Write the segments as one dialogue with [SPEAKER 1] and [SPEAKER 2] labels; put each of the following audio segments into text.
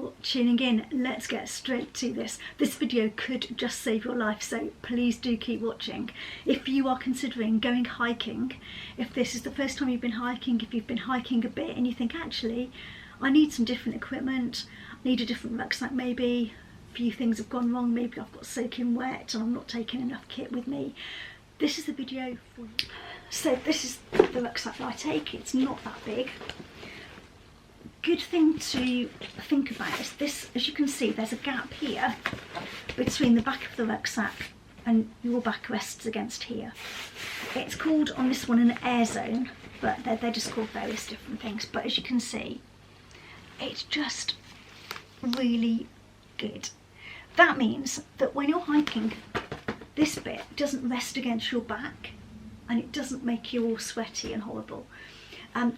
[SPEAKER 1] for tuning in. Let's get straight to this. This video could just save your life, so please do keep watching. If you are considering going hiking, if this is the first time you've been hiking, if you've been hiking a bit and you think, actually, I need some different equipment, I need a different rucksack maybe, a few things have gone wrong, maybe I've got soaking wet and I'm not taking enough kit with me, this is the video for you. So this is the rucksack that I take. It's not that big. Good thing to think about is this, as you can see, there's a gap here between the back of the rucksack and your back rests against here. It's called on this one an air zone, but they're just called various different things. But as you can see, it's just really good. That means that when you're hiking, this bit doesn't rest against your back and it doesn't make you all sweaty and horrible.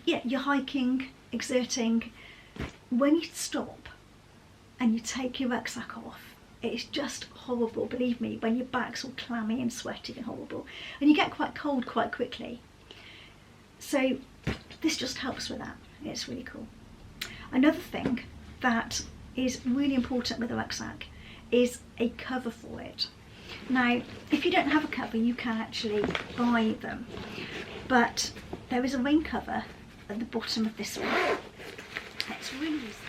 [SPEAKER 1] Yeah, you're hiking, exerting. When you stop and you take your rucksack off, it's just horrible, believe me, when your back's all clammy and sweaty and horrible. And you get quite cold quite quickly. So this just helps with that. It's really cool. Another thing that is really important with a rucksack is a cover for it. Now, if you don't have a cover, you can actually buy them, but there is a rain cover at the bottom of this one. It's really useful.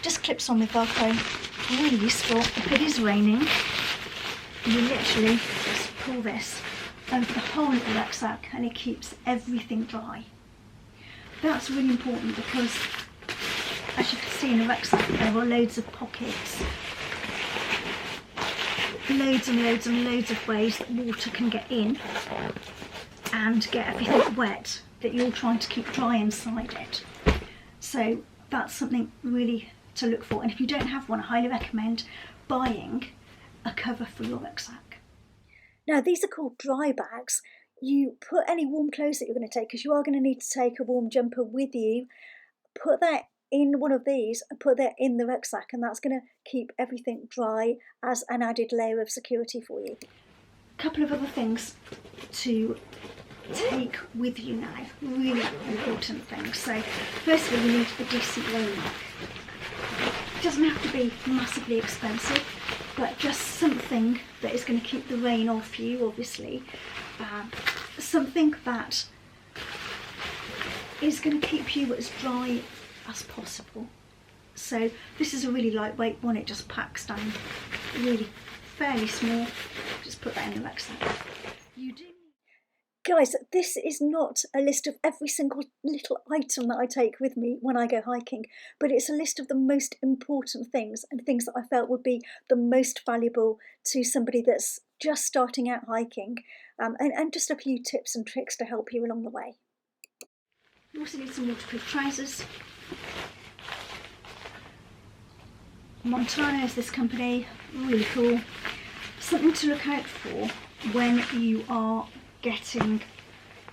[SPEAKER 1] Just clips on with Velcro, really useful. If it is raining, you literally just pull this over the whole of the rucksack and it keeps everything dry. That's really important because, as you can see in a rucksack, there are loads of pockets. Loads and loads and loads of ways that water can get in and get everything wet that you're trying to keep dry inside it. So that's something really to look for. And if you don't have one, I highly recommend buying a cover for your rucksack. Now, these are called dry bags. You put any warm clothes that you're going to take, because you are going to need to take a warm jumper with you, put that in one of these and put that in the rucksack, and that's going to keep everything dry as an added layer of security for you. A couple of other things to take with you now, really important things. So firstly, you need a decent rain bag. It doesn't have to be massively expensive, but just something that is going to keep the rain off you, obviously. Something that is going to keep you as dry as possible. So this is a really lightweight one, it just packs down, really fairly small. Just put that in the rucksack. You do. Guys, this is not a list of every single little item that I take with me when I go hiking, but it's a list of the most important things and things that I felt would be the most valuable to somebody that's just starting out hiking, and just a few tips and tricks to help you along the way. You also need some waterproof trousers. Montana is this company, really cool. Something to look out for when you are getting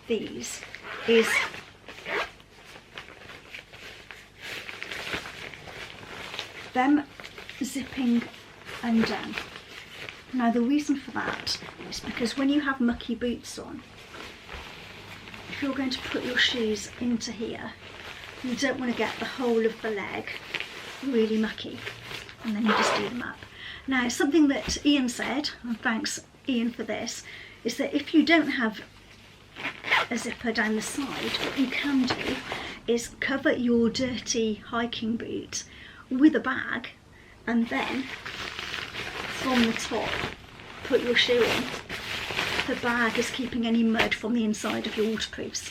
[SPEAKER 1] these is them zipping undone. Now, the reason for that is because when you have mucky boots on, if you're going to put your shoes into here, you don't want to get the whole of the leg really mucky, and then you just do them up. Now, something that Ian said, and thanks Ian for this, is that if you don't have a zipper down the side, what you can do is cover your dirty hiking boot with a bag, and then from the top put your shoe in. The bag is keeping any mud from the inside of your waterproofs.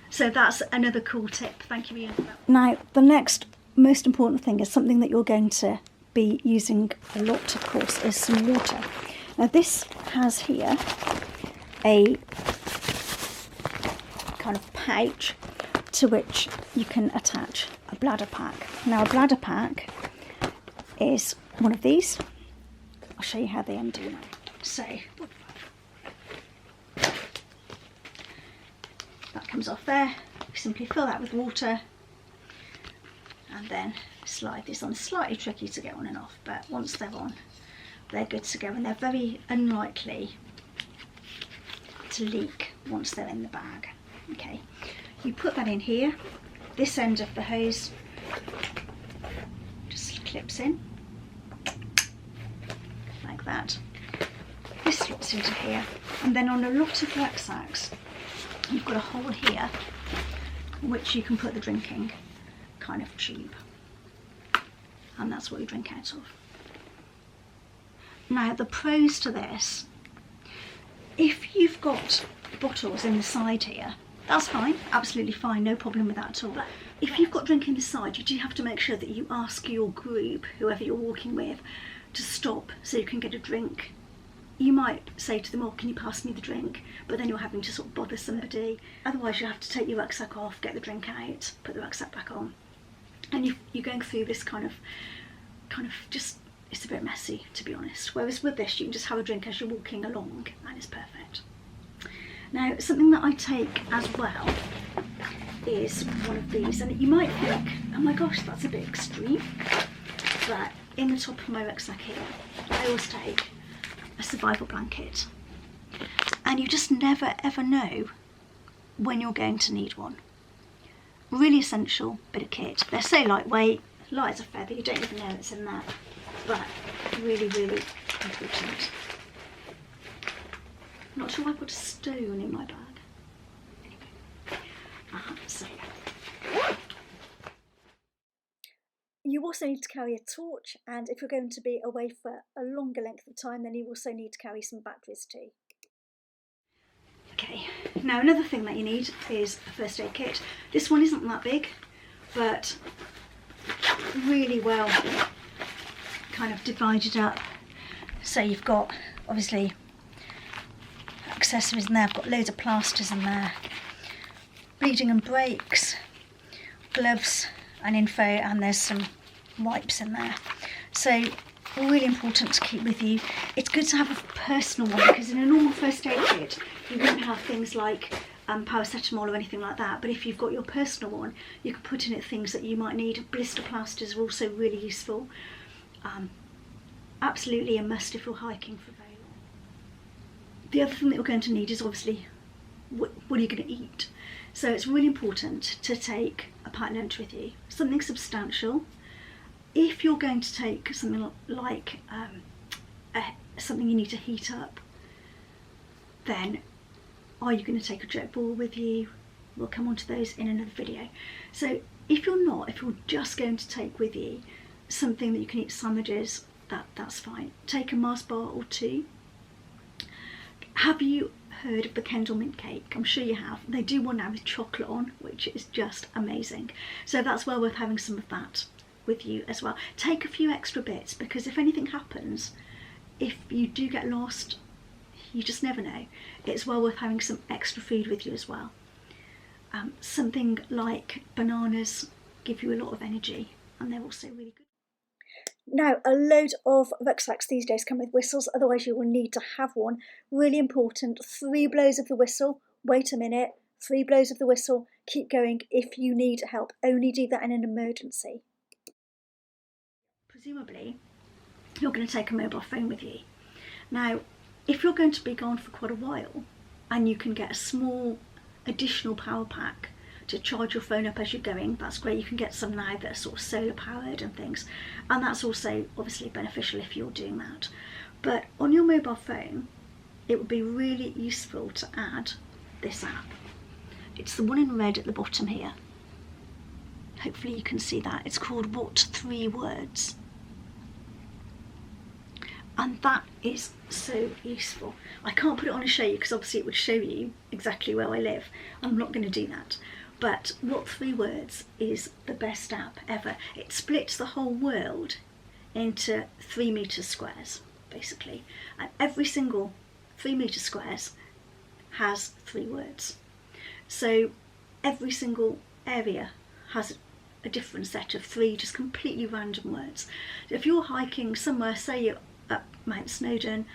[SPEAKER 1] So that's another cool tip. Thank you, Ian, for that. Now, the next most important thing is something that you're going to be using a lot, of course, is some water. Now, this has here a kind of pouch to which you can attach a bladder pack. Now, a bladder pack is one of these. I'll show you how they undo now. So that comes off there. You simply fill that with water and then slide this on. It's slightly tricky to get on and off, but once they're on, they're good to go, and they're very unlikely to leak once they're in the bag. Okay, you put that in here, this end of the hose, just clips in, like that. This slots into here, and then on a lot of rucksacks, you've got a hole here, which you can put the drinking kind of tube, and that's what you drink out of. Now, the pros to this, if you've got bottles in the side here, that's fine, absolutely fine, no problem with that at all. But if you've got drink in the side, you do have to make sure that you ask your group, whoever you're walking with, to stop so you can get a drink. You might say to them, oh, can you pass me the drink? But then you're having to sort of bother somebody. Otherwise you have to take your rucksack off, get the drink out, put the rucksack back on. And you're going through this kind of just, it's a bit messy, to be honest. Whereas with this, you can just have a drink as you're walking along, and it's perfect. Now, something that I take as well is one of these, and you might think, oh my gosh, that's a bit extreme. But in the top of my rucksack here, I always take a survival blanket, and you just never ever know when you're going to need one. Really essential bit of kit. They're so lightweight, light as a feather, you don't even know it's in there, but really, really important. Not sure I put a stone in my bag. Anyway, so you also need to carry a torch, and if you're going to be away for a longer length of time, then you also need to carry some batteries too. Okay, now another thing that you need is a first aid kit. This one isn't that big, but really well kind of divided up. So you've got obviously accessories in there, I've got loads of plasters in there, bleeding and breaks, gloves and info, and there's some wipes in there. So really important to keep with you. It's good to have a personal one, because in a normal first aid kit you won't have things like paracetamol or anything like that, but if you've got your personal one, you can put in it things that you might need. Blister plasters are also really useful. Absolutely a must if you're hiking for very long. The other thing that you're going to need is obviously what are you going to eat. So it's really important to take a packed lunch with you, something substantial. If you're going to take something like something you need to heat up, then are you going to take a jet ball with you? We'll come on to those in another video. So if you're just going to take with you something that you can eat sandwiches, that's fine. Take a Mars bar or two. Have you heard of the Kendal mint cake? I'm sure you have. They do one now with chocolate on, which is just amazing. So that's well worth having some of that with you as well. Take a few extra bits, because if anything happens, if you do get lost, you just never know. It's well worth having some extra food with you as well. Something like bananas give you a lot of energy, and they're also really good. Now, a load of rucksacks these days come with whistles, otherwise you will need to have one. Really important, 3 blows of the whistle, wait a minute, 3 blows of the whistle, keep going if you need help. Only do that in an emergency. Presumably, you're going to take a mobile phone with you. Now, if you're going to be gone for quite a while, and you can get a small additional power pack to charge your phone up as you're going, that's great. You can get some now that are sort of solar powered and things, and that's also obviously beneficial if you're doing that. But on your mobile phone, it would be really useful to add this app. It's the one in red at the bottom here. Hopefully you can see that. It's called What 3 Words. And that is so useful. I can't put it on and show you, because obviously it would show you exactly where I live. I'm not going to do that. But What 3 Words is the best app ever. It splits the whole world into 3 metre squares, basically. And every single 3 metre squares has 3 words. So every single area has a different set of 3 just completely random words. So if you're hiking somewhere, say you're up Mount Snowdon,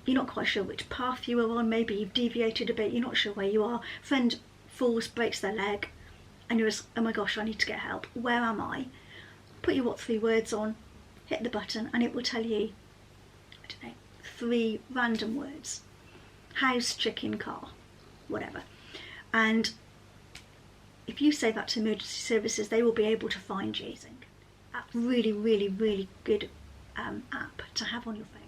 [SPEAKER 1] you're not quite sure which path you are on, maybe you've deviated a bit, you're not sure where you are, friend falls, breaks their leg, and you're just, oh my gosh, I need to get help, where am I? Put your What 3 Words on, hit the button, and it will tell you, I don't know, 3 random words. House, chicken, car, whatever. And if you say that to emergency services, they will be able to find you. really, really, really good app to have on your phone.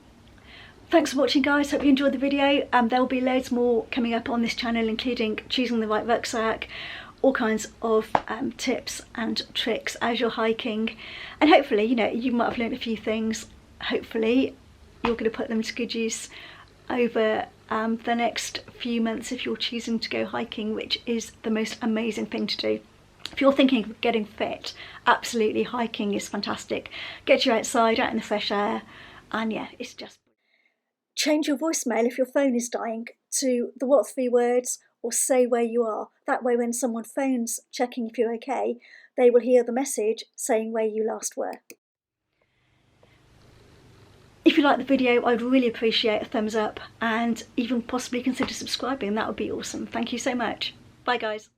[SPEAKER 1] Thanks for watching, guys. Hope you enjoyed the video. There will be loads more coming up on this channel, including choosing the right rucksack, all kinds of tips and tricks as you're hiking, and hopefully, you know, you might have learned a few things. Hopefully you're going to put them to good use over the next few months if you're choosing to go hiking, which is the most amazing thing to do. If you're thinking of getting fit, absolutely, hiking is fantastic. Get you outside, out in the fresh air, and yeah, it's just... Change your voicemail if your phone is dying to the what 3 words, or say where you are. That way when someone phones checking if you're okay, they will hear the message saying where you last were. If you like the video, I'd really appreciate a thumbs up, and even possibly consider subscribing. That would be awesome. Thank you so much. Bye, guys.